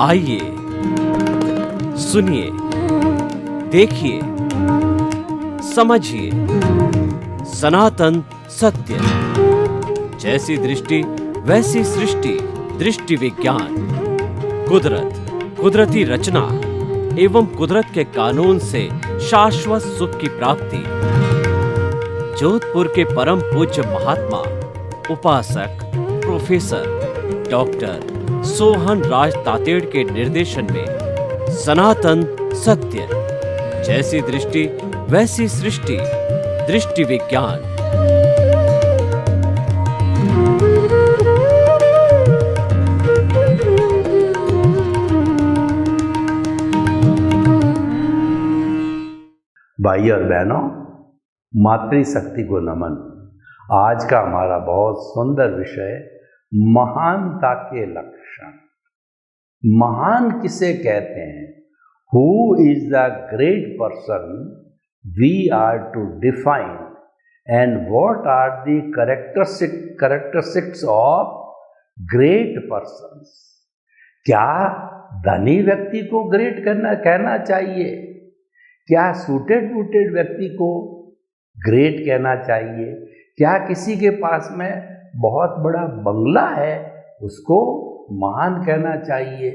आइए सुनिए, देखिए, समझिए सनातन सत्य। जैसी दृष्टि वैसी सृष्टि, दृष्टि विज्ञान। कुदरत, कुदरती रचना एवं कुदरत के कानून से शाश्वत सुख की प्राप्ति। जोधपुर के परम पूज्य महात्मा उपासक प्रोफेसर डॉक्टर सोहन राज तातेड़ के निर्देशन में सनातन सत्य। जैसी दृष्टि वैसी सृष्टि, दृष्टि विज्ञान। भाई और बहनों, मातृशक्ति को नमन। आज का हमारा बहुत सुंदर विषय महानता के लक्षण। महान किसे कहते हैं? Who is the great person we are to define and what are the characteristics of great persons. क्या धनी व्यक्ति को ग्रेट कहना चाहिए? क्या सूटेड बूटेड व्यक्ति को ग्रेट कहना चाहिए? क्या किसी के पास में बहुत बड़ा बंगला है उसको महान कहना चाहिए?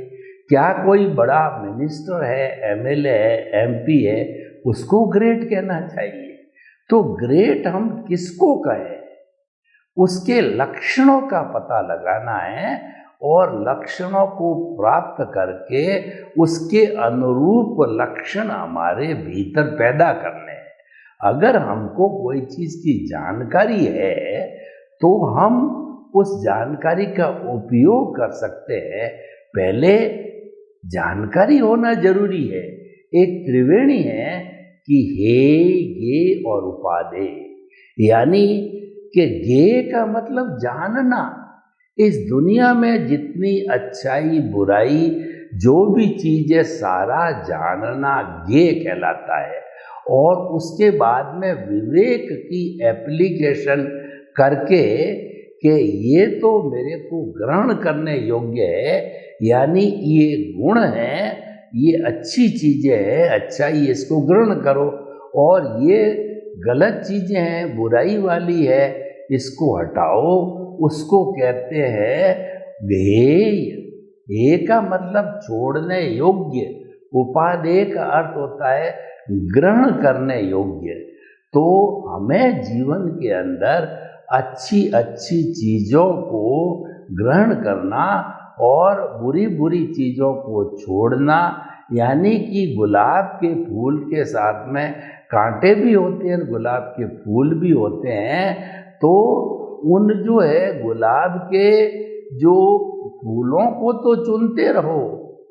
क्या कोई बड़ा मिनिस्टर है, एमएलए है, एमपी है, उसको ग्रेट कहना चाहिए? तो ग्रेट हम किसको कहें, उसके लक्षणों का पता लगाना है और लक्षणों को प्राप्त करके उसके अनुरूप लक्षण हमारे भीतर पैदा करने हैं। अगर हमको कोई चीज़ की जानकारी है तो हम उस जानकारी का उपयोग कर सकते हैं। पहले जानकारी होना जरूरी है। एक त्रिवेणी है कि हे, गे और उपाधे, यानी कि गे का मतलब जानना। इस दुनिया में जितनी अच्छाई बुराई जो भी चीज़ है सारा जानना गे कहलाता है। और उसके बाद में विवेक की एप्लीकेशन करके कि ये तो मेरे को ग्रहण करने योग्य है, यानी ये गुण है, ये अच्छी चीज़ें हैं, अच्छाई इसको ग्रहण करो, और ये गलत चीज़ें हैं, बुराई वाली है, इसको हटाओ। उसको कहते हैं ध्येय। हे का मतलब छोड़ने योग्य, उपादेय का अर्थ होता है ग्रहण करने योग्य। तो हमें जीवन के अंदर अच्छी अच्छी चीज़ों को ग्रहण करना और बुरी बुरी चीज़ों को छोड़ना, यानी कि गुलाब के फूल के साथ में कांटे भी होते हैं, गुलाब के फूल भी होते हैं। तो उन जो है गुलाब के जो फूलों को तो चुनते रहो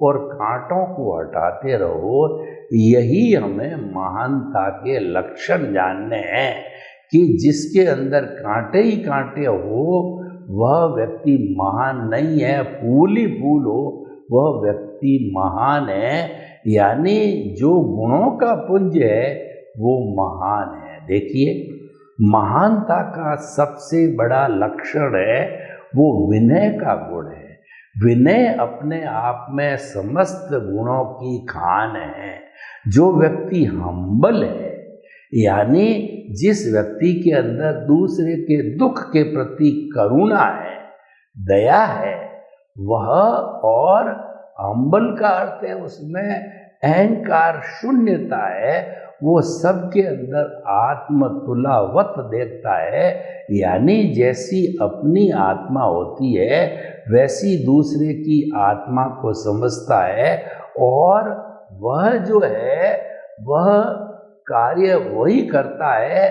और कांटों को हटाते रहो। यही हमें महानता के लक्षण जानने हैं कि जिसके अंदर कांटे ही कांटे हो वह व्यक्ति महान नहीं है, फूल ही फूल हो वह व्यक्ति महान है। यानी जो गुणों का पुंज है वो महान है। देखिए, महानता का सबसे बड़ा लक्षण है वो विनय का गुण है। विनय अपने आप में समस्त गुणों की खान है। जो व्यक्ति हम्बल है, यानी जिस व्यक्ति के अंदर दूसरे के दुख के प्रति करुणा है, दया है, वह, और हम्बल का अर्थ है उसमें अहंकार शून्यता है, वो सबके अंदर आत्मतुलावत देखता है। यानी जैसी अपनी आत्मा होती है वैसी दूसरे की आत्मा को समझता है, और वह जो है वह कार्य वही करता है,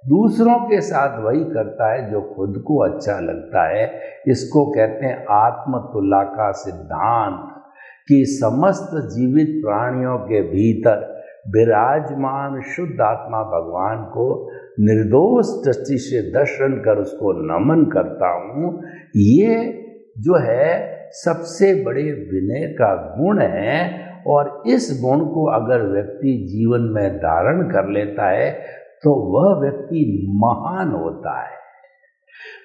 दूसरों के साथ वही करता है जो खुद को अच्छा लगता है। इसको कहते हैं आत्मतुला का सिद्धांत, कि समस्त जीवित प्राणियों के भीतर विराजमान शुद्ध आत्मा भगवान को निर्दोष दृष्टि से दर्शन कर उसको नमन करता हूँ। ये जो है सबसे बड़े विनय का गुण है, और इस गुण को अगर व्यक्ति जीवन में धारण कर लेता है तो वह व्यक्ति महान होता है।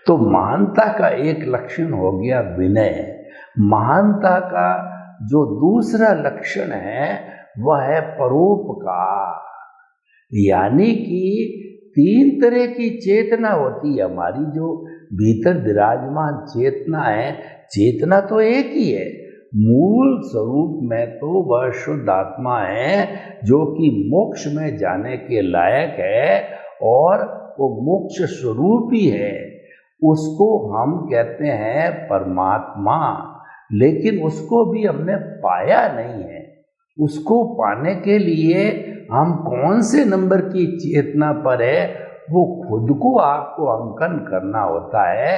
तो महानता का एक लक्षण हो गया विनय। महानता का जो दूसरा लक्षण है वह है परोपकार। यानी कि 3 तरह की चेतना होती है हमारी, जो भीतर विराजमान चेतना है। चेतना तो एक ही है, मूल स्वरूप में तो वह शुद्ध आत्मा है जो कि मोक्ष में जाने के लायक है और वो मोक्ष स्वरूप ही है। उसको हम कहते हैं परमात्मा, लेकिन उसको भी हमने पाया नहीं है। उसको पाने के लिए हम कौन से नंबर की चेतना पर है वो खुद को आपको अंकन करना होता है।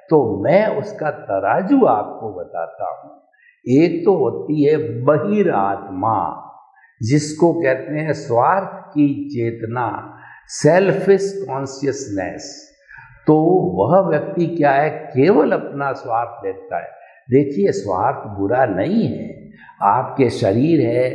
तो मैं उसका तराजू आपको बताता हूँ। एक तो होती है बहिरात्मा, जिसको कहते हैं स्वार्थ की चेतना, सेल्फिश कॉन्शियसनेस। तो वह व्यक्ति क्या है, केवल अपना स्वार्थ देखता है। देखिए, स्वार्थ बुरा नहीं है। आपके शरीर है,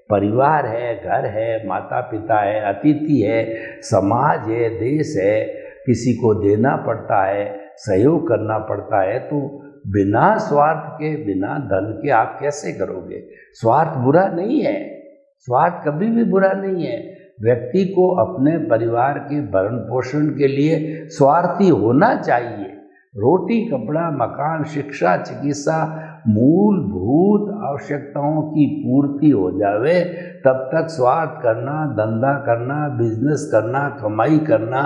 परिवार है, घर है, माता पिता है, अतिथि है, समाज है, देश है, किसी को देना पड़ता है, सहयोग करना पड़ता है। तो बिना स्वार्थ के, बिना धन के आप कैसे करोगे? स्वार्थ बुरा नहीं है, स्वार्थ कभी भी बुरा नहीं है। व्यक्ति को अपने परिवार के भरण पोषण के लिए स्वार्थी होना चाहिए। रोटी, कपड़ा, मकान, शिक्षा, चिकित्सा, मूलभूत आवश्यकताओं की पूर्ति हो जावे तब तक स्वार्थ करना, धंधा करना, बिजनेस करना, कमाई करना,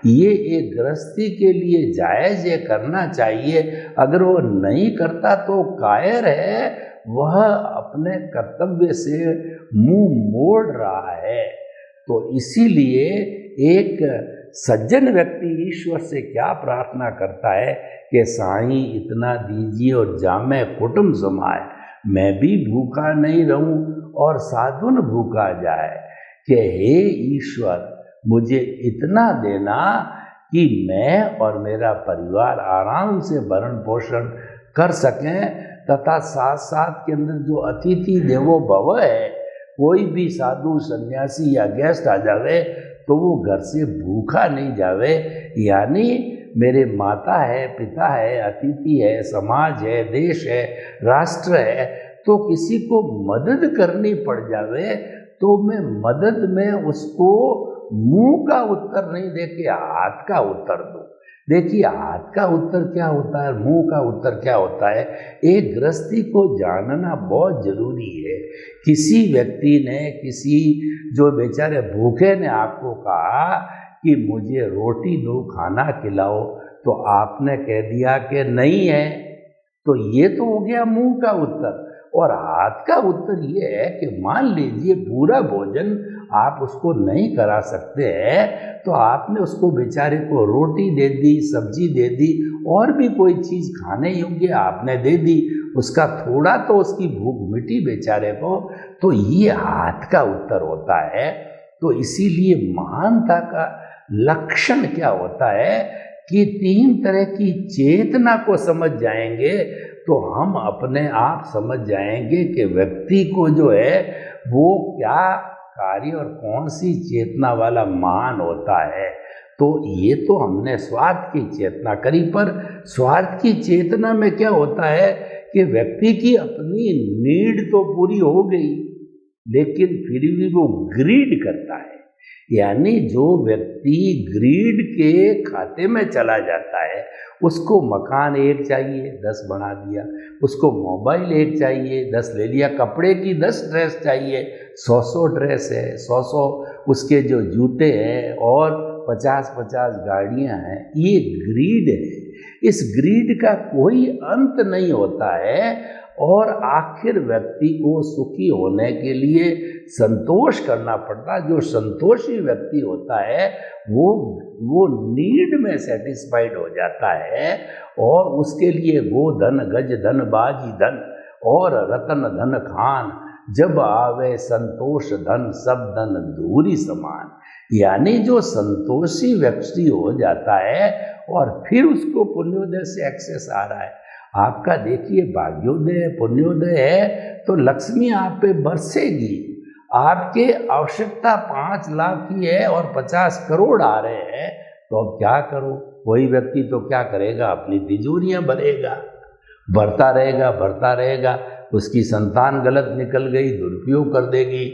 ये एक गृहस्थी के लिए जायज़ है, करना चाहिए। अगर वो नहीं करता तो कायर है, वह अपने कर्तव्य से मुंह मोड़ रहा है। तो इसीलिए एक सज्जन व्यक्ति ईश्वर से क्या प्रार्थना करता है कि साईं इतना दीजिए और जामे कुटुंब समाए, मैं भी भूखा नहीं रहूं और साधुन भूखा जाए। कि हे ईश्वर, मुझे इतना देना कि मैं और मेरा परिवार आराम से भरण पोषण कर सकें, तथा साथ साथ के अंदर जो अतिथि देवो भव है, कोई भी साधु सन्यासी या गेस्ट आ जावे तो वो घर से भूखा नहीं जावे। यानी मेरे माता है, पिता है, अतिथि है, समाज है, देश है, राष्ट्र है, तो किसी को मदद करनी पड़ जावे तो मैं मदद में उसको मुंह का उत्तर नहीं देके हाथ का उत्तर दूं। देखिए, हाथ का उत्तर क्या होता है, मुंह का उत्तर क्या होता है, एक गृहस्थी को जानना बहुत जरूरी है। किसी व्यक्ति ने, किसी जो बेचारे भूखे ने आपको कहा कि मुझे रोटी दो, खाना खिलाओ, तो आपने कह दिया कि नहीं है, तो ये तो हो गया मुंह का उत्तर। और हाथ का उत्तर ये है कि मान लीजिए पूरा भोजन आप उसको नहीं करा सकते हैं, तो आपने उसको बेचारे को रोटी दे दी, सब्जी दे दी, और भी कोई चीज़ खाने योग्य आपने दे दी, उसका थोड़ा तो उसकी भूख मिटी बेचारे को। तो ये हाथ का उत्तर होता है। तो इसीलिए महानता का लक्षण क्या होता है कि 3 तरह की चेतना को समझ जाएंगे तो हम अपने आप समझ जाएंगे कि व्यक्ति को जो है वो क्या कार्य और कौन सी चेतना वाला महान होता है। तो ये तो हमने स्वार्थ की चेतना करी, पर स्वार्थ की चेतना में क्या होता है कि व्यक्ति की अपनी नीड तो पूरी हो गई, लेकिन फिर भी वो ग्रीड करता है। यानी जो व्यक्ति ग्रीड के खाते में चला जाता है, उसको मकान एक चाहिए 10 बना दिया, उसको मोबाइल एक चाहिए 10 ले लिया, कपड़े की 10 ड्रेस चाहिए 100 ड्रेस है, 100 उसके जो जूते हैं, और 50 गाड़ियां हैं। ये ग्रीड है। इस ग्रीड का कोई अंत नहीं होता है, और आखिर व्यक्ति को सुखी होने के लिए संतोष करना पड़ता है। जो संतोषी व्यक्ति होता है वो नीड में सेटिस्फाइड हो जाता है, और उसके लिए गोधन, गज धन, बाजी धन और रतन धन खान, जब आवे संतोष धन, सब धन धूरी समान। यानी जो संतोषी व्यक्ति हो जाता है और फिर उसको पुण्योदय से एक्सेस आ रहा है। आपका देखिए भाग्योदय पुण्योदय है तो लक्ष्मी आप पे बरसेगी। आपके आवश्यकता 5 लाख की है और 50 करोड़ आ रहे हैं, तो अब क्या करो? वही व्यक्ति तो क्या करेगा, अपनी तिजोरियां भरेगा, भरता रहेगा। उसकी संतान गलत निकल गई, दुरुपयोग कर देगी,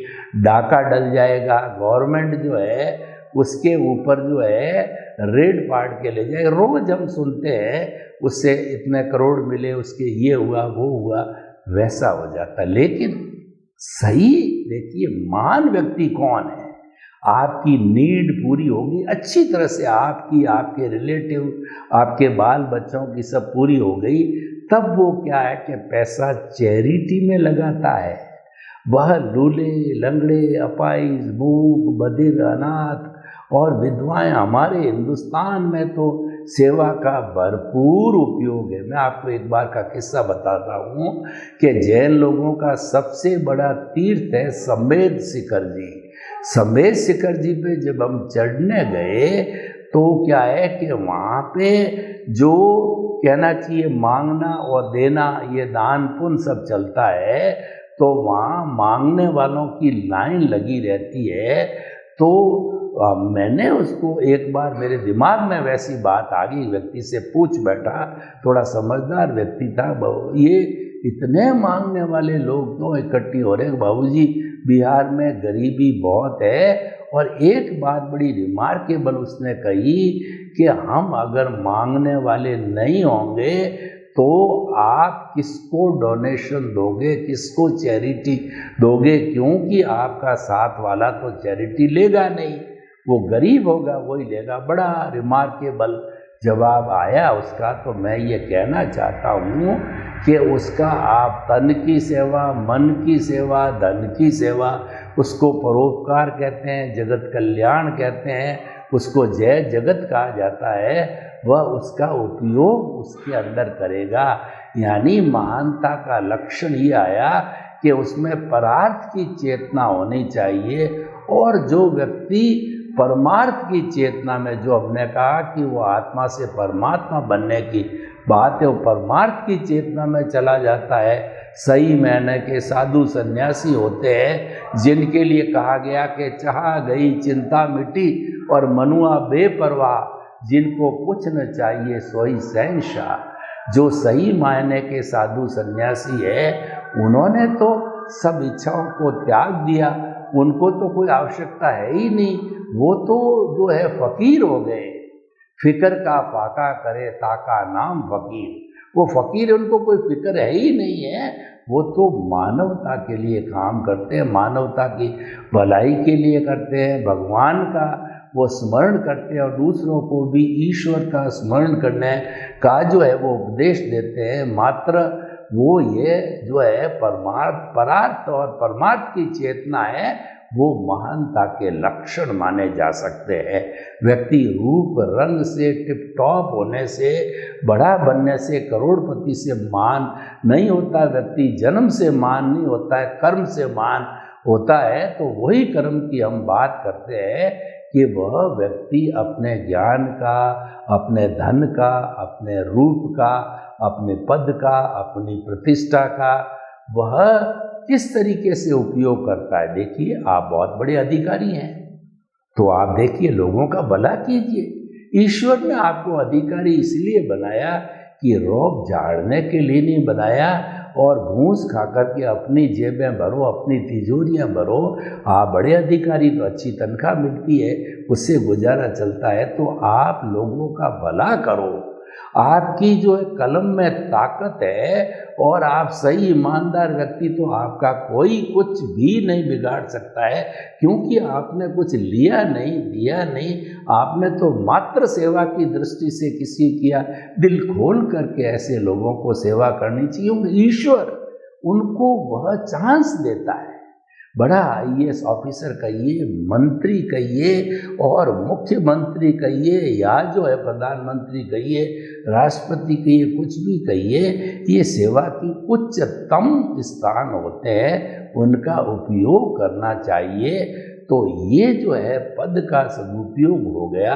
डाका डल जाएगा, गवर्नमेंट जो है उसके ऊपर जो है रेड पार्ट के ले जाए। रोज हम सुनते हैं उससे इतने करोड़ मिले, उसके ये हुआ वो हुआ, वैसा हो जाता। लेकिन सही देखिए, महान व्यक्ति कौन है? आपकी नीड पूरी होगी अच्छी तरह से, आपकी, आपके रिलेटिव, आपके बाल बच्चों की सब पूरी हो गई, तब वो क्या है कि पैसा चैरिटी में लगाता है। वह लूले, लंगड़े, अपाइज, मूक, बधिर, अनाथ और विधवाएं, हमारे हिंदुस्तान में तो सेवा का भरपूर उपयोग है। मैं आपको एक बार का किस्सा बताता हूँ कि जैन लोगों का सबसे बड़ा तीर्थ है समेत शिखर जी। समेत शिखर जी पे जब हम चढ़ने गए तो क्या है कि वहाँ पे जो कहना चाहिए मांगना और देना, ये दान पुण्य सब चलता है, तो वहाँ मांगने वालों की लाइन लगी रहती है। तो मैंने उसको एक बार, मेरे दिमाग में वैसी बात आ गई, व्यक्ति से पूछ बैठा, थोड़ा समझदार व्यक्ति था, ये इतने मांगने वाले लोग तो इकट्ठी हो रहे, बाबूजी बिहार में गरीबी बहुत है। और एक बात बड़ी रिमार्केबल उसने कही कि हम अगर मांगने वाले नहीं होंगे तो आप किसको डोनेशन दोगे, किसको चैरिटी दोगे? क्योंकि आपका साथ वाला तो चैरिटी लेगा नहीं, वो गरीब होगा वही लेगा। बड़ा रिमार्केबल जवाब आया उसका। तो मैं ये कहना चाहता हूँ कि उसका आप तन की सेवा, मन की सेवा, धन की सेवा, उसको परोपकार कहते हैं, जगत कल्याण कहते हैं, उसको जय जगत कहा जाता है। वह उसका उपयोग उसके अंदर करेगा। यानी महानता का लक्षण ये आया कि उसमें परार्थ की चेतना होनी चाहिए। और जो व्यक्ति परमार्थ की चेतना में, जो हमने कहा कि वो आत्मा से परमात्मा बनने की बात है, वो परमार्थ की चेतना में चला जाता है। सही मायने के साधु सन्यासी होते हैं जिनके लिए कहा गया कि चाह गई चिंता मिटी और मनुआ बेपरवाह, जिनको कुछ न चाहिए सोई शहंशाह। जो सही मायने के साधु सन्यासी है, उन्होंने तो सब इच्छाओं को त्याग दिया, उनको तो कोई आवश्यकता है ही नहीं, वो तो जो है फकीर हो गए। फिक्र का फाका करे ताका नाम फकीर, वो फकीर, उनको कोई फिक्र है ही नहीं है। वो तो मानवता के लिए काम करते हैं, मानवता की भलाई के लिए करते हैं, भगवान का वो स्मरण करते हैं और दूसरों को भी ईश्वर का स्मरण करने का जो है वो उपदेश देते हैं। मात्र वो ये जो है परार्थ और परमार्थ की चेतना है, वो महानता के लक्षण माने जा सकते हैं। व्यक्ति रूप रंग से, टिप टॉप होने से, बड़ा बनने से, करोड़पति से मान नहीं होता। व्यक्ति जन्म से मान नहीं होता है, कर्म से मान होता है। तो वही कर्म की हम बात करते हैं कि वह व्यक्ति अपने ज्ञान का, अपने धन का, अपने रूप का, अपने पद का, अपनी प्रतिष्ठा का वह किस तरीके से उपयोग करता है। देखिए, आप बहुत बड़े अधिकारी हैं तो आप देखिए लोगों का भला कीजिए। ईश्वर ने आपको अधिकारी इसलिए बनाया कि रौब झाड़ने के लिए नहीं बनाया और घूस खा कर के अपनी जेबें भरो, अपनी तिजोरियां भरो। आप बड़े अधिकारी तो अच्छी तनख्वाह मिलती है, उससे गुजारा चलता है। तो आप लोगों का भला करो। आपकी जो कलम में ताकत है और आप सही ईमानदार व्यक्ति, तो आपका कोई कुछ भी नहीं बिगाड़ सकता है, क्योंकि आपने कुछ लिया नहीं, दिया नहीं। आपने तो मात्र सेवा की दृष्टि से किसी किया। दिल खोल करके ऐसे लोगों को सेवा करनी चाहिए। ईश्वर उनको वह चांस देता है। बड़ा IAS ऑफिसर कहिए, मंत्री कहिए और मुख्यमंत्री कहिए, या जो है प्रधानमंत्री कहिए, राष्ट्रपति कहिए, कुछ भी कहिए, ये सेवा की उच्चतम स्थान होते हैं, उनका उपयोग करना चाहिए। तो ये जो है पद का सदुपयोग हो गया,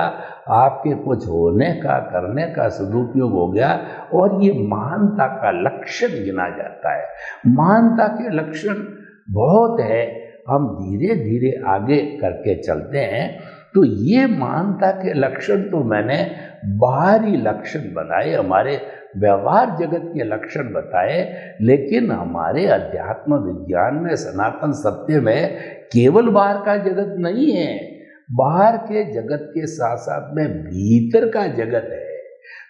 आपके कुछ होने का, करने का सदुपयोग हो गया, और ये महानता का लक्षण गिना जाता है। महानता के लक्षण बहुत है, हम धीरे धीरे आगे करके चलते हैं। तो ये महानता के लक्षण तो मैंने बाहरी लक्षण बनाए, हमारे व्यवहार जगत के लक्षण बताए, लेकिन हमारे अध्यात्म विज्ञान में, सनातन सत्य में केवल बाहर का जगत नहीं है। बाहर के जगत के साथ साथ में भीतर का जगत है।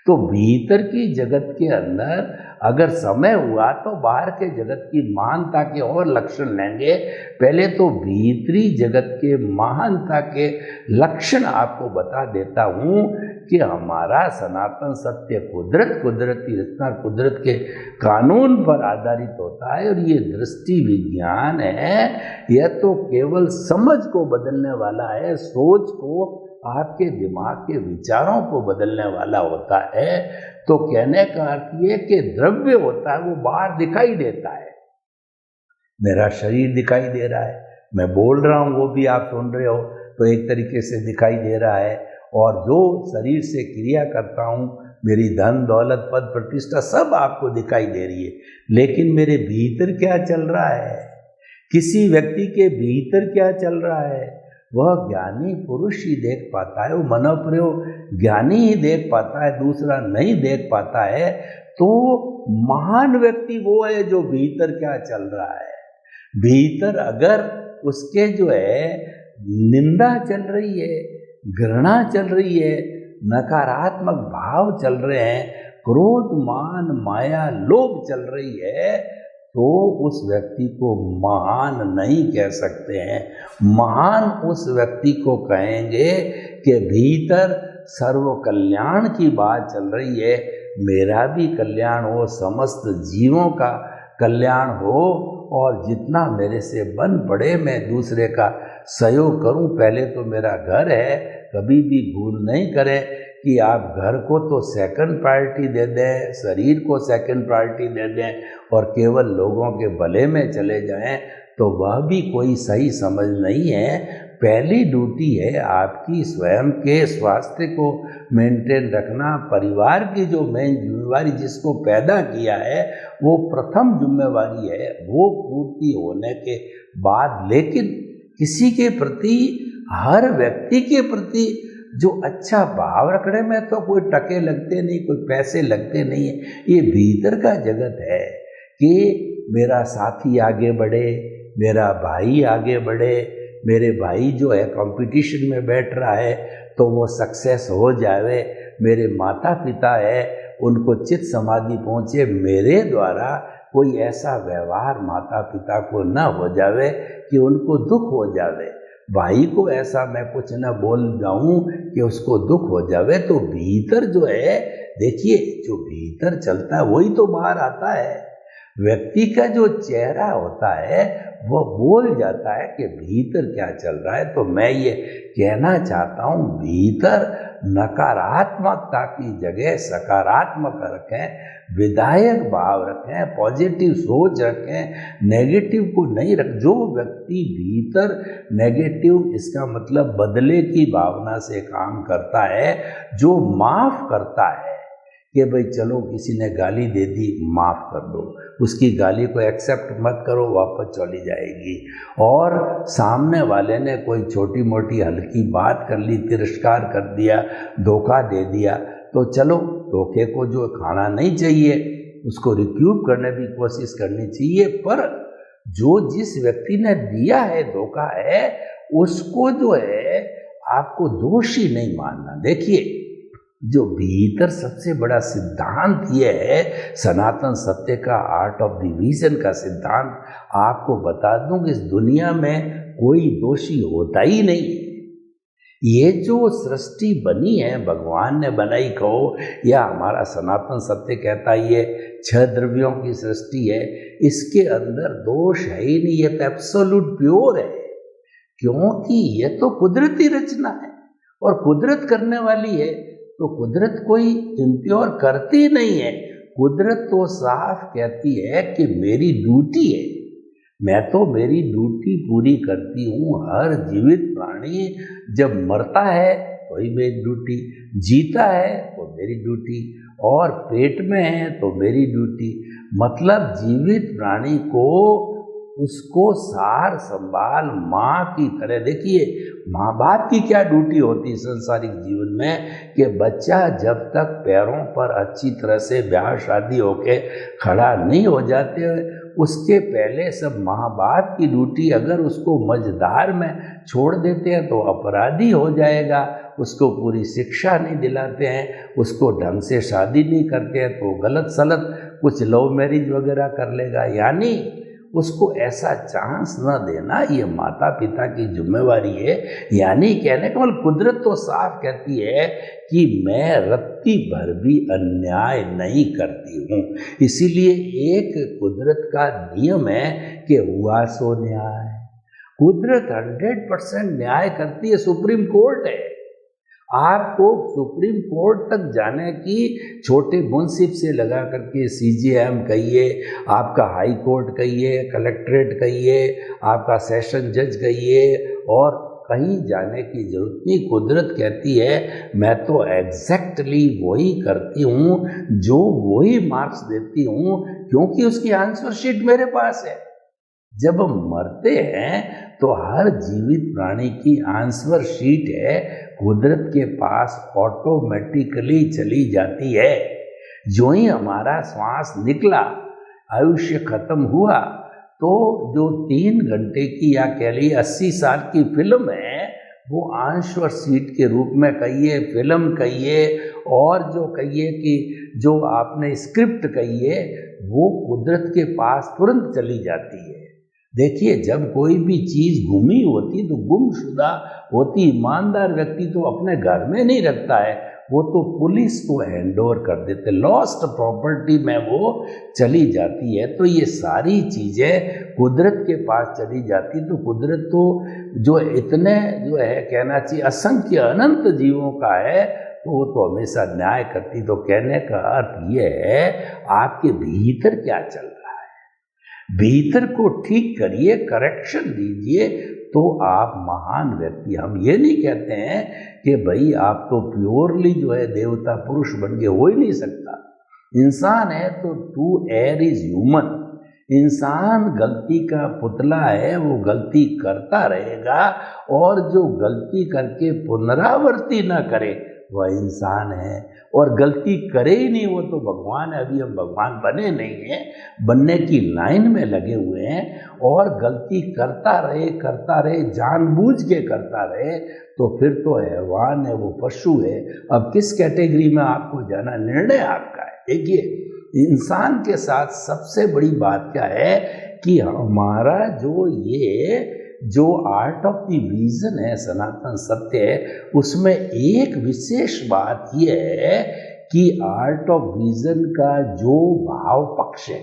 तो भीतर की जगत के अंदर अगर समय हुआ तो बाहर के जगत की महानता के और लक्षण लेंगे। पहले तो भीतरी जगत के महानता के लक्षण आपको बता देता हूँ कि हमारा सनातन सत्य कुदरती रचना, कुदरत के कानून पर आधारित होता है। और ये दृष्टि विज्ञान है, यह तो केवल समझ को बदलने वाला है, सोच को, आपके दिमाग के विचारों को बदलने वाला होता है। तो कहने का अर्थ ये कि द्रव्य होता है वो बाहर दिखाई देता है। मेरा शरीर दिखाई दे रहा है, मैं बोल रहा हूँ वो भी आप सुन रहे हो तो एक तरीके से दिखाई दे रहा है। और जो शरीर से क्रिया करता हूँ, मेरी धन दौलत पद प्रतिष्ठा सब आपको दिखाई दे रही है, लेकिन मेरे भीतर क्या चल रहा है, किसी व्यक्ति के भीतर क्या चल रहा है, वह ज्ञानी पुरुष ही देख पाता है। वो मनोप्रयोग ज्ञानी ही देख पाता है, दूसरा नहीं देख पाता है। तो महान व्यक्ति वो है जो भीतर क्या चल रहा है। भीतर अगर उसके जो है निंदा चल रही है, घृणा चल रही है, नकारात्मक भाव चल रहे हैं, क्रोध मान माया लोभ चल रही है, तो उस व्यक्ति को महान नहीं कह सकते हैं। महान उस व्यक्ति को कहेंगे कि भीतर सर्व कल्याण की बात चल रही है, मेरा भी कल्याण हो, समस्त जीवों का कल्याण हो, और जितना मेरे से बन पड़े मैं दूसरे का सहयोग करूं। पहले तो मेरा घर है, कभी भी भूल नहीं करें कि आप घर को तो सेकंड प्रायोरिटी दे दें, शरीर को सेकंड प्रायोरिटी दे दें और केवल लोगों के भले में चले जाएं, तो वह भी कोई सही समझ नहीं है। पहली ड्यूटी है आपकी स्वयं के स्वास्थ्य को मेंटेन रखना। परिवार की जो मेन जिम्मेवारी जिसको पैदा किया है वो प्रथम जिम्मेवारी है, वो पूर्ति होने के बाद, लेकिन किसी के प्रति, हर व्यक्ति के प्रति जो अच्छा भाव रखने में तो कोई टके लगते नहीं, कोई पैसे लगते नहीं है। ये भीतर का जगत है कि मेरा साथी आगे बढ़े, मेरा भाई आगे बढ़े, मेरे भाई जो है कंपटीशन में बैठ रहा है तो वो सक्सेस हो जावे, मेरे माता पिता है उनको चित समाधि पहुँचे, मेरे द्वारा कोई ऐसा व्यवहार माता पिता को न हो जावे कि उनको दुख हो जावे, भाई को ऐसा मैं कुछ न बोल जाऊं कि उसको दुख हो जावे। तो भीतर जो है, देखिए जो भीतर चलता है वही तो बाहर आता है। व्यक्ति का जो चेहरा होता है वह बोल जाता है कि भीतर क्या चल रहा है। तो मैं ये कहना चाहता हूँ, भीतर नकारात्मकता की जगह सकारात्मक रखें, विधायक भाव रखें, पॉजिटिव सोच रखें, नेगेटिव को नहीं रख। जो व्यक्ति भीतर नेगेटिव, इसका मतलब बदले की भावना से काम करता है, जो माफ़ करता है कि भाई चलो किसी ने गाली दे दी, माफ़ कर दो, उसकी गाली को एक्सेप्ट मत करो, वापस चली जाएगी। और सामने वाले ने कोई छोटी मोटी हल्की बात कर ली, तिरस्कार कर दिया, धोखा दे दिया, तो चलो धोखे को जो खाना नहीं चाहिए, उसको रिक्यूब करने की कोशिश करनी चाहिए। पर जो जिस व्यक्ति ने दिया है, धोखा है, उसको जो है आपको दोषी नहीं मानना। देखिए जो भीतर सबसे बड़ा सिद्धांत ये है, सनातन सत्य का, आर्ट ऑफ डिवीजन का सिद्धांत, आपको बता दूं कि इस दुनिया में कोई दोषी होता ही नहीं है। ये जो सृष्टि बनी है, भगवान ने बनाई कहो या हमारा सनातन सत्य कहता है ये 6 द्रव्यों की सृष्टि है, इसके अंदर दोष है ही नहीं, ये तो एब्सोल्यूट प्योर है। क्योंकि ये तो कुदरती रचना है और कुदरत करने वाली है, तो कुदरत कोई इम्प्योर करती नहीं है। कुदरत तो साफ कहती है कि मेरी ड्यूटी है, मैं तो मेरी ड्यूटी पूरी करती हूँ। हर जीवित प्राणी जब मरता है वही मेरी ड्यूटी, जीता है तो मेरी ड्यूटी, और पेट में है तो मेरी ड्यूटी। मतलब जीवित प्राणी को उसको सार संभाल माँ की तरह। देखिए माँ बाप की क्या ड्यूटी होती है संसारिक जीवन में कि बच्चा जब तक पैरों पर अच्छी तरह से ब्याह शादी होके खड़ा नहीं हो जाते उसके पहले सब माँ बाप की ड्यूटी, अगर उसको मझधार में छोड़ देते हैं तो अपराधी हो जाएगा, उसको पूरी शिक्षा नहीं दिलाते हैं, उसको ढंग से शादी नहीं करते हैं तो गलत सलत कुछ लव मैरिज वगैरह कर लेगा। यानी उसको ऐसा चांस न देना ये माता पिता की जिम्मेवारी है। यानी कहने का मतलब कुदरत तो साफ कहती है कि मैं रत्ती भर भी अन्याय नहीं करती हूँ। इसीलिए एक कुदरत का नियम है कि हुआ सो न्याय। कुदरत 100% न्याय करती है। सुप्रीम कोर्ट है, आपको सुप्रीम कोर्ट तक जाने की छोटे मुंसिफ से लगा करके CJM कहिए, आपका हाई कोर्ट कहिए, कलेक्ट्रेट कहिए, आपका सेशन जज कहिए, और कहीं जाने की जरूरत नहीं। कुदरत कहती है मैं तो एग्जैक्टली वही करती हूँ, जो वही मार्क्स देती हूँ, क्योंकि उसकी आंसर शीट मेरे पास है। जब हम मरते हैं तो हर जीवित प्राणी की आंसर शीट है कुदरत के पास ऑटोमेटिकली चली जाती है। जो ही हमारा श्वास निकला, आयुष्य खत्म हुआ, तो जो 3 घंटे की या कह लीजिए 80 साल की फिल्म है वो आंसर शीट के रूप में कहिए, फिल्म कहिए, और जो कहिए कि जो आपने स्क्रिप्ट कहिए, वो कुदरत के पास तुरंत चली जाती है। देखिए जब कोई भी चीज़ गुमी होती तो गुमशुदा होती, ईमानदार व्यक्ति तो अपने घर में नहीं रखता है, वो तो पुलिस को हैंडओवर कर देते, लॉस्ट प्रॉपर्टी में वो चली जाती है। तो ये सारी चीज़ें कुदरत के पास चली जाती, तो कुदरत तो जो इतने जो है कहना चाहिए असंख्य अनंत जीवों का है, तो वो तो हमेशा न्याय करती। तो कहने का अर्थ ये है आपके भीतर क्या चल रहा है, भीतर को ठीक करिए, करेक्शन दीजिए, तो आप महान व्यक्ति। हम ये नहीं कहते हैं कि भाई आप तो प्योरली जो है देवता पुरुष बन के हो ही नहीं सकता। इंसान है तो टू एयर इज ह्यूमन। इंसान गलती का पुतला है, वो गलती करता रहेगा, और जो गलती करके पुनरावृत्ति ना करे वह इंसान है, और गलती करे ही नहीं वो तो भगवान है। अभी हम भगवान बने नहीं हैं, बनने की लाइन में लगे हुए हैं, और गलती करता रहे जानबूझ के करता रहे तो फिर तो हैवान है, वो पशु है। अब किस कैटेगरी में आपको जाना, निर्णय आपका है। देखिए इंसान के साथ सबसे बड़ी बात क्या है कि हमारा जो आर्ट ऑफ द विजन है, सनातन सत्य है, उसमें एक विशेष बात यह है कि आर्ट ऑफ विजन का जो भाव पक्ष है,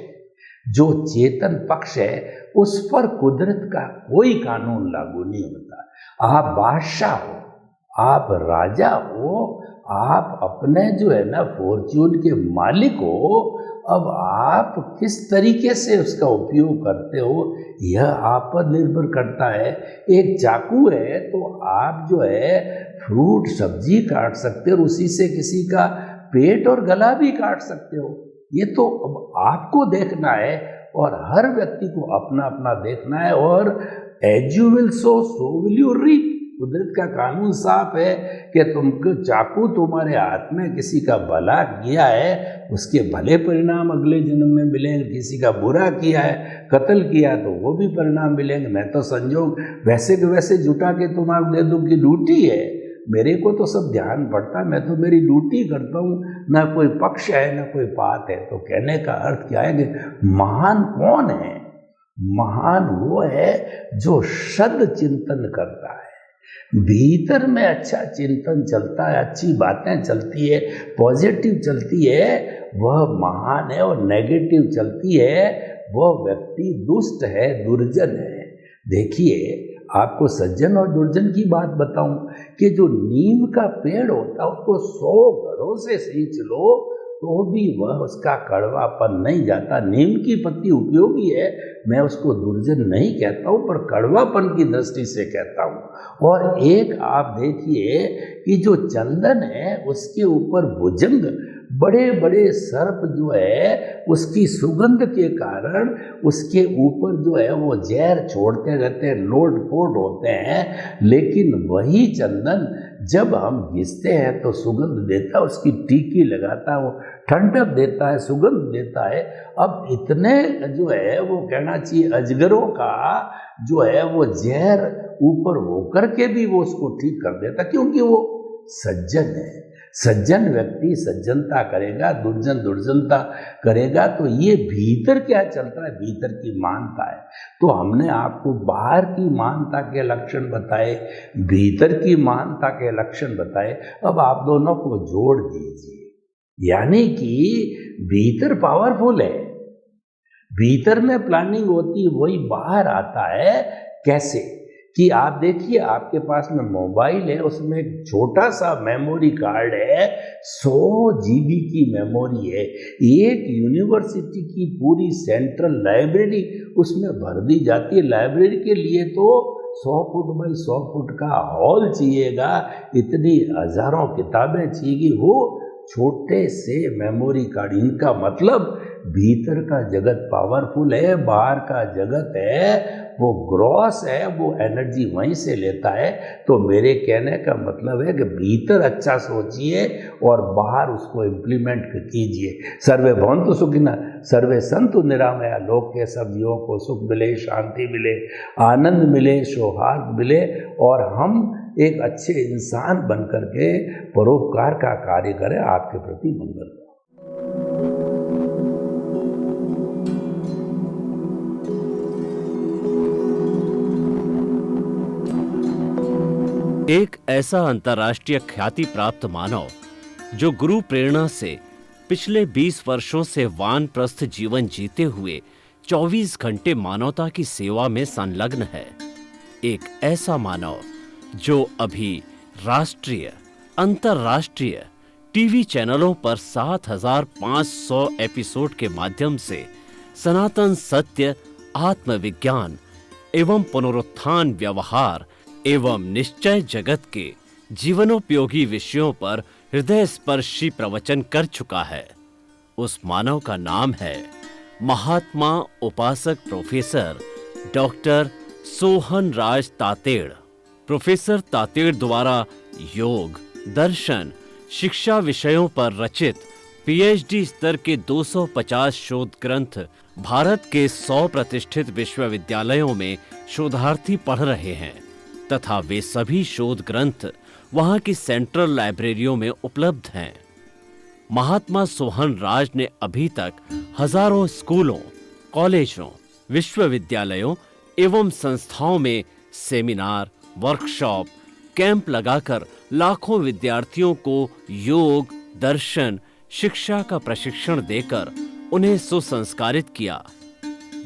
जो चेतन पक्ष है, उस पर कुदरत का कोई कानून लागू नहीं होता। आप बादशाह हो, आप राजा हो, आप अपने जो है ना फॉर्च्यून के मालिक हो। अब आप किस तरीके से उसका उपयोग करते हो यह आप पर निर्भर करता है। एक चाकू है तो आप जो है फ्रूट सब्जी काट सकते हो, और उसी से किसी का पेट और गला भी काट सकते हो। ये तो अब आपको देखना है, और हर व्यक्ति को अपना अपना देखना है। और as you will so will you reap. कुदरत का कानून साफ है कि तुमको चाकू तुम्हारे हाथ में किसी का भला किया है, उसके भले परिणाम अगले जन्म में मिलेंगे, किसी का बुरा किया है, कत्ल किया तो वो भी परिणाम मिलेंगे। मैं तो संजोग वैसे के वैसे जुटा के तुम्हारा दे दूँ कि ड्यूटी है, मेरे को तो सब ध्यान पड़ता है, मैं तो मेरी ड्यूटी करता हूँ, ना कोई पक्ष है ना कोई बात है। तो कहने का अर्थ क्या है कि महान कौन है? महान वो है जो सद चिंतन करता है, भीतर में अच्छा चिंतन चलता है, अच्छी बातें चलती है, पॉजिटिव चलती है, वह महान है। और नेगेटिव चलती है वह व्यक्ति दुष्ट है, दुर्जन है। देखिए आपको सज्जन और दुर्जन की बात बताऊं कि जो नीम का पेड़ होता है उसको 100 घरों से सींच लो तो भी वह उसका कड़वापन नहीं जाता। नीम की पत्ती उपयोगी है, मैं उसको दुर्जन नहीं कहता हूँ, पर कड़वापन की दृष्टि से कहता हूँ। और एक आप देखिए कि जो चंदन है उसके ऊपर भुजंग बड़े बड़े सर्प जो है उसकी सुगंध के कारण उसके ऊपर जो है वो जहर छोड़ते रहते हैं, लोड पोड होते हैं, लेकिन वही चंदन जब हम घिसते हैं तो सुगंध देता है, उसकी टीकी लगाता है, वो ठंडक देता है, सुगंध देता है। अब इतने जो है वो कहना चाहिए अजगरों का जो है वो जहर ऊपर होकर के भी वो उसको ठीक कर देता, क्योंकि वो सज्जन है। सज्जन व्यक्ति सज्जनता करेगा, दुर्जन दुर्जनता करेगा। तो ये भीतर क्या चलता है, भीतर की मानता है। तो हमने आपको बाहर की मानता के लक्षण बताए, भीतर की मानता के लक्षण बताए। अब आप दोनों को जोड़ दीजिए, यानी कि भीतर पावरफुल है, भीतर में प्लानिंग होती है, वही बाहर आता है। कैसे कि आप देखिए, आपके पास में मोबाइल है, उसमें एक छोटा सा मेमोरी कार्ड है, 100 GB की मेमोरी है। एक यूनिवर्सिटी की पूरी सेंट्रल लाइब्रेरी उसमें भर दी जाती है। लाइब्रेरी के लिए तो 100 फुट बाई 100 फुट का हॉल चाहिएगा, इतनी हजारों किताबें चाहिए। वो छोटे से मेमोरी कार्ड, इनका मतलब भीतर का जगत पावरफुल है, बाहर का जगत है वो ग्रॉस है, वो एनर्जी वहीं से लेता है। तो मेरे कहने का मतलब है कि भीतर अच्छा सोचिए और बाहर उसको इम्प्लीमेंट कीजिए। सर्वे भवन्तु सुखिनः, सर्वे सन्तु निरामया, लोक के सब जीवों को सुख मिले, शांति मिले, आनंद मिले, सौहार्द मिले, और हम एक अच्छे इंसान बन करके परोपकार का कार्य करें। आपके प्रति मंगल। एक ऐसा अंतर्राष्ट्रीय ख्याति प्राप्त मानव जो गुरु प्रेरणा से पिछले 20 वर्षों से वानप्रस्थ जीवन जीते हुए 24 घंटे मानवता की सेवा में संलग्न है। एक ऐसा मानव जो अभी राष्ट्रीय, अंतर्राष्ट्रीय टीवी चैनलों पर 7,500 एपिसोड के माध्यम से सनातन सत्य, आत्मविज्ञान एवं पुनरुत्थान, व्यवहार एवं निश्चय जगत के जीवनोपयोगी विषयों पर हृदय स्पर्शी प्रवचन कर चुका है। उस मानव का नाम है महात्मा उपासक प्रोफेसर डॉक्टर सोहन राज तातेड़। प्रोफेसर तातेड़ द्वारा योग, दर्शन, शिक्षा विषयों पर रचित PhD स्तर के 250 शोध ग्रंथ भारत के 100 प्रतिष्ठित विश्वविद्यालयों में शोधार्थी पढ़ रहे हैं तथा वे सभी शोध ग्रंथ वहां की सेंट्रल लाइब्रेरियों में उपलब्ध हैं। महात्मा सोहन राज ने अभी तक हजारों स्कूलों, कॉलेजों, विश्वविद्यालयों एवं संस्थाओं में सेमिनार, वर्कशॉप, कैंप लगाकर लाखों विद्यार्थियों को योग, दर्शन, शिक्षा का प्रशिक्षण देकर उन्हें सुसंस्कारित किया।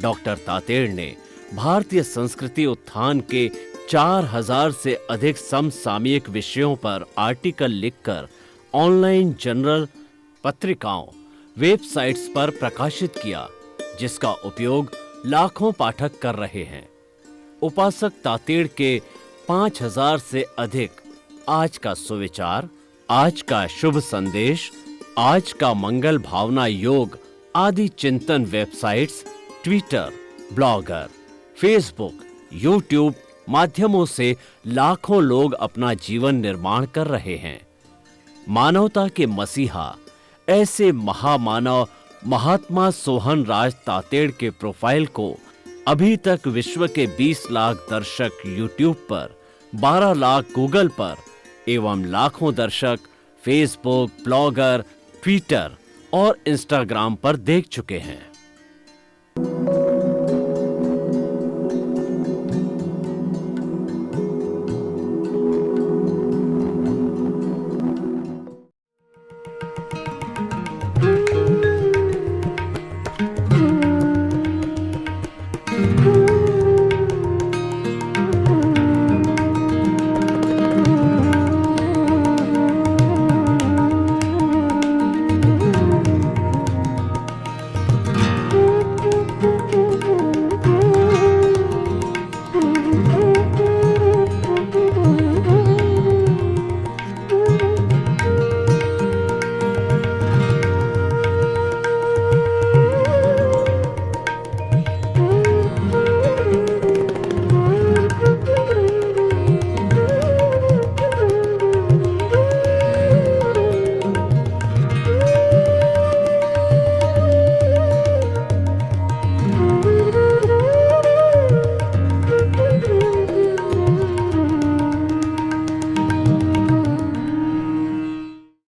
डॉक्टर तातेड़ ने भारतीय संस्कृति उत्थान के 4000 से अधिक समसामयिक विषयों पर आर्टिकल लिखकर ऑनलाइन जर्नल, पत्रिकाओं, वेबसाइट्स पर प्रकाशित किया, जिसका उपयोग लाखों पाठक कर रहे हैं। उपासक तातेड़ के 5000 से अधिक आज का सुविचार, आज का शुभ संदेश, आज का मंगल भावना योग आदि चिंतन websites, Twitter, blogger, Facebook, YouTube माध्यमों से लाखों लोग अपना जीवन निर्माण कर रहे हैं। मानवता के मसीहा ऐसे महामानव महात्मा सोहन राज तातेड़ के प्रोफाइल को अभी तक विश्व के 20 लाख दर्शक यूट्यूब पर, 12 लाख गूगल पर एवं लाखों दर्शक फेसबुक, ब्लॉगर, ट्विटर और इंस्टाग्राम पर देख चुके हैं।